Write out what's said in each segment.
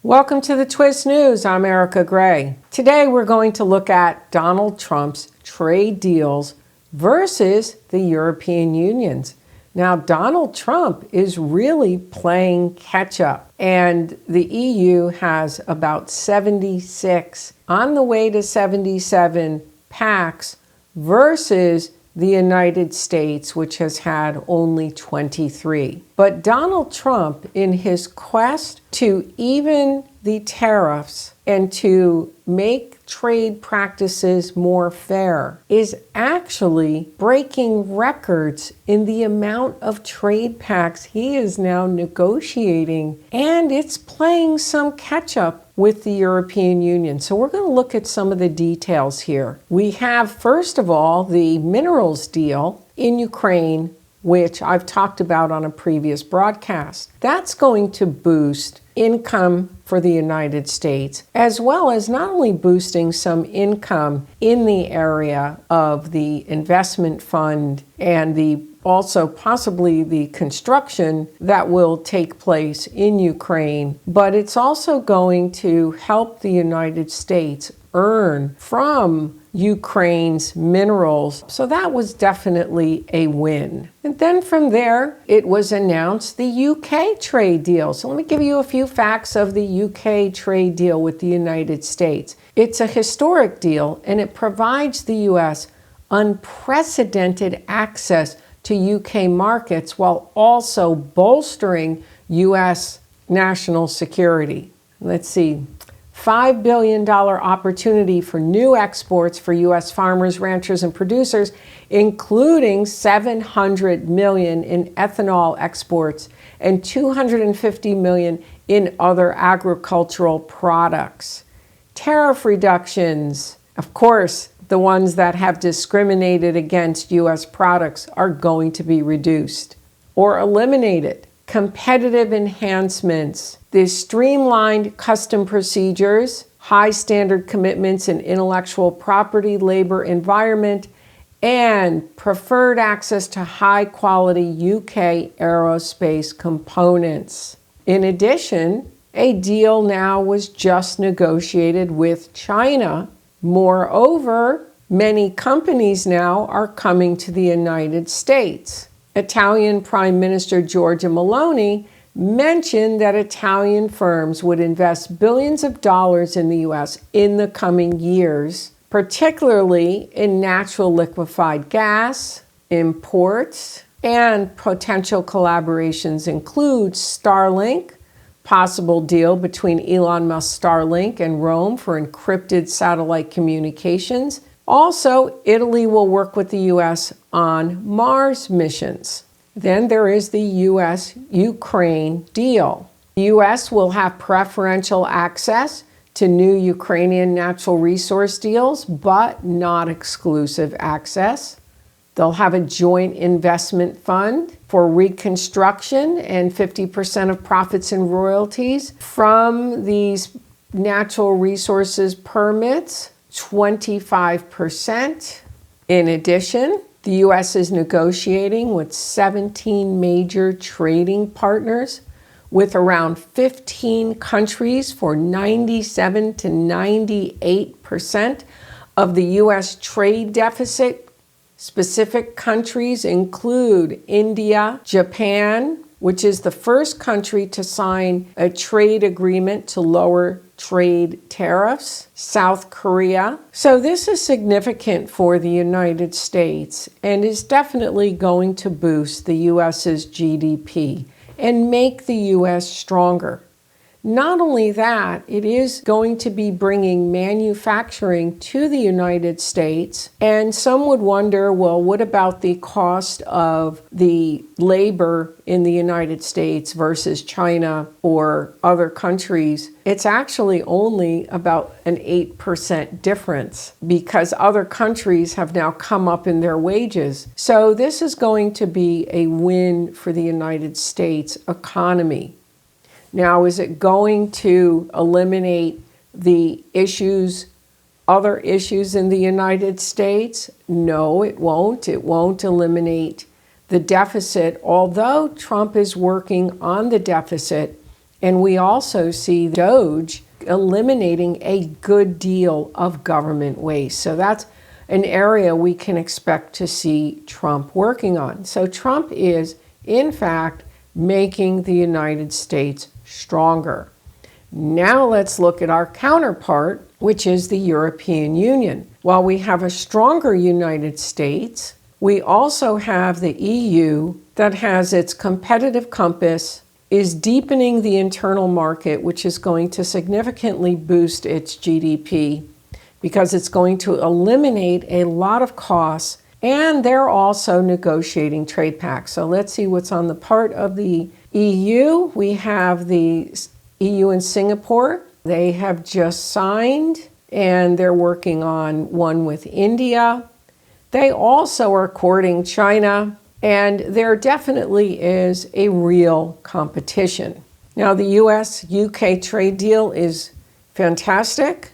Welcome to the Twist News. I'm Erika Grey. Today we're going to look at Donald Trump's trade deals versus the European Union's. Now, Donald Trump is really playing catch up, and the EU has about 76, on the way to 77 pacts versus the United States, which has had only 23. But Donald Trump, in his quest to even the tariffs and to make trade practices more fair, is actually breaking records in the amount of trade pacts he is now negotiating, and it's playing some catch up with the European Union. So we're going to look at some of the details here. We have, first of all, the minerals deal in Ukraine, which I've talked about on a previous broadcast. That's going to boost income for the United States, as well as not only boosting some income in the area of the investment fund and also possibly the construction that will take place in Ukraine, but it's also going to help the United States earn from Ukraine's minerals. So that was definitely a win. And then from there, it was announced the UK trade deal. So let me give you a few facts of the UK trade deal with the United States. It's a historic deal, and it provides the US unprecedented access to UK markets while also bolstering US national security. Let's see. $5 billion opportunity for new exports for U.S. farmers, ranchers, and producers, including $700 million in ethanol exports and $250 million in other agricultural products. Tariff reductions, of course, the ones that have discriminated against U.S. products are going to be reduced or eliminated. Competitive enhancements, the streamlined custom procedures, high standard commitments in intellectual property, labor, environment, and preferred access to high quality UK aerospace components. In addition, a deal now was just negotiated with China. Moreover, many companies now are coming to the United States. Italian Prime Minister Giorgia Meloni mentioned that Italian firms would invest billions of dollars in the U.S. in the coming years, particularly in natural liquefied gas, imports, and potential collaborations include Starlink, possible deal between Elon Musk's Starlink and Rome for encrypted satellite communications. Also, Italy will work with the U.S. on Mars missions. Then there is the U.S.-Ukraine deal. The U.S. will have preferential access to new Ukrainian natural resource deals, but not exclusive access. They'll have a joint investment fund for reconstruction and 50% of profits and royalties from these natural resources permits. 25%. In addition, the U.S. is negotiating with 17 major trading partners with around 15 countries for 97 to 98% of the U.S. trade deficit. Specific countries include India, Japan, which is the first country to sign a trade agreement to lower trade tariffs, South Korea. So this is significant for the United States and is definitely going to boost the U.S.'s GDP and make the U.S. stronger. Not only that, it is going to be bringing manufacturing to the United States. And some would wonder, well, what about the cost of the labor in the United States versus China or other countries? It's actually only about an 8% difference because other countries have now come up in their wages. So this is going to be a win for the United States economy. Now, is it going to eliminate the other issues in the United States? No, it won't. It won't eliminate the deficit, although Trump is working on the deficit And we also see DOGE eliminating a good deal of government waste. So that's an area we can expect to see Trump working on. So Trump is, in fact, making the United States stronger. Now let's look at our counterpart, which is the European Union. While we have a stronger United States, we also have the EU that has its competitive compass, is deepening the internal market, which is going to significantly boost its GDP because it's going to eliminate a lot of costs, and they're also negotiating trade pacts. So let's see what's on the part of the EU. We have the EU and Singapore. They have just signed, and they're working on one with India. They also are courting China, and there definitely is a real competition. Now, the US-UK trade deal is fantastic.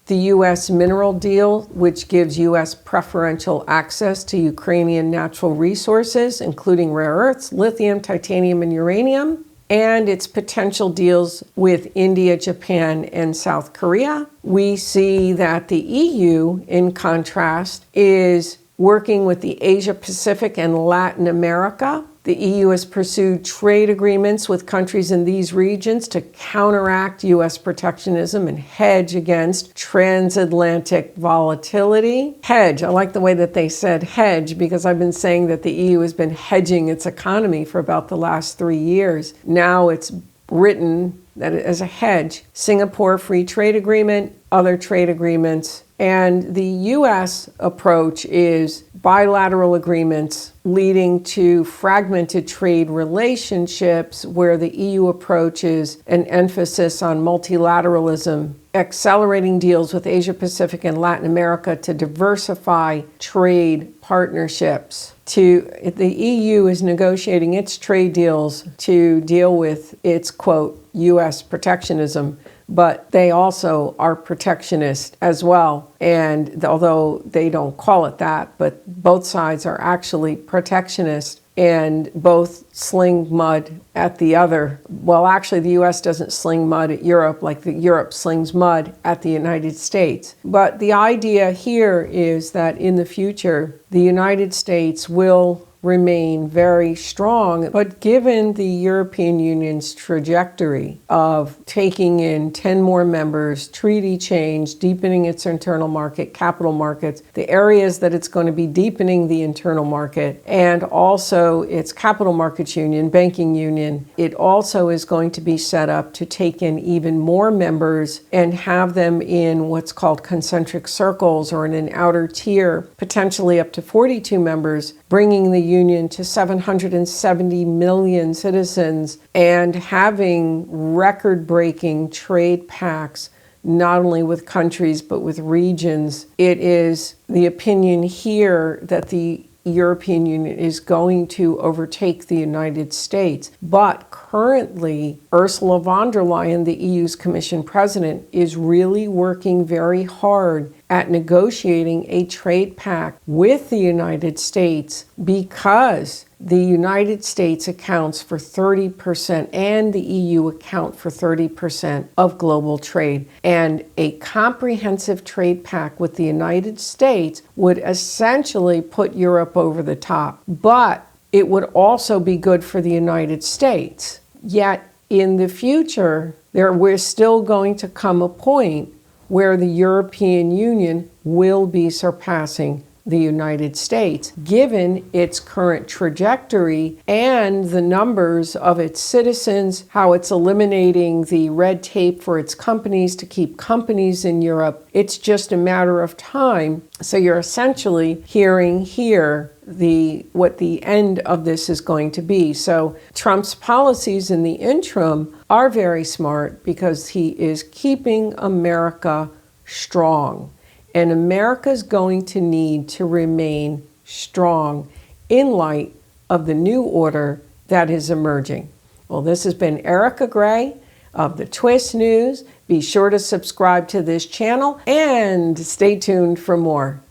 The US mineral deal, which gives US preferential access to Ukrainian natural resources, including rare earths, lithium, titanium, and uranium, and its potential deals with India, Japan, and South Korea. We see that the EU, in contrast, is working with the Asia Pacific and Latin America. The EU has pursued trade agreements with countries in these regions to counteract US protectionism and hedge against transatlantic volatility. Hedge, I like the way that they said hedge, because I've been saying that the EU has been hedging its economy for about the last 3 years. Now it's written that as a hedge. Singapore Free Trade Agreement, other trade agreements. And the U.S. approach is bilateral agreements leading to fragmented trade relationships, where the EU approach is an emphasis on multilateralism, accelerating deals with Asia Pacific and Latin America to diversify trade partnerships. The EU is negotiating its trade deals to deal with its, quote, U.S. protectionism, but they also are protectionist as well. And although they don't call it that, but both sides are actually protectionist, and both sling mud at the other. Well, actually, the U.S. doesn't sling mud at Europe like Europe slings mud at the United States. But the idea here is that in the future, the United States will remain very strong, but given the European Union's trajectory of taking in 10 more members, treaty change, deepening its internal market, capital markets, the areas that it's going to be deepening the internal market, and also its capital markets union, banking union, it also is going to be set up to take in even more members and have them in what's called concentric circles, or in an outer tier, potentially up to 42 members, bringing the union to 770 million citizens and having record-breaking trade pacts, not only with countries but with regions. It is the opinion here that the European Union is going to overtake the United States. But currently, Ursula von der Leyen, the EU's Commission President, is really working very hard at negotiating a trade pact with the United States, because the United States accounts for 30% and the EU account for 30% of global trade. And a comprehensive trade pact with the United States would essentially put Europe over the top. But it would also be good for the United States. Yet in the future, we're still going to come a point where the European Union will be surpassing the United States, given its current trajectory and the numbers of its citizens, how it's eliminating the red tape for its companies to keep companies in Europe. It's just a matter of time. So you're essentially hearing here what the end of this is going to be. So Trump's policies in the interim are very smart, because he is keeping America strong. And America's going to need to remain strong in light of the new order that is emerging. Well, this has been Erika Grey of the Twist News. Be sure to subscribe to this channel and stay tuned for more.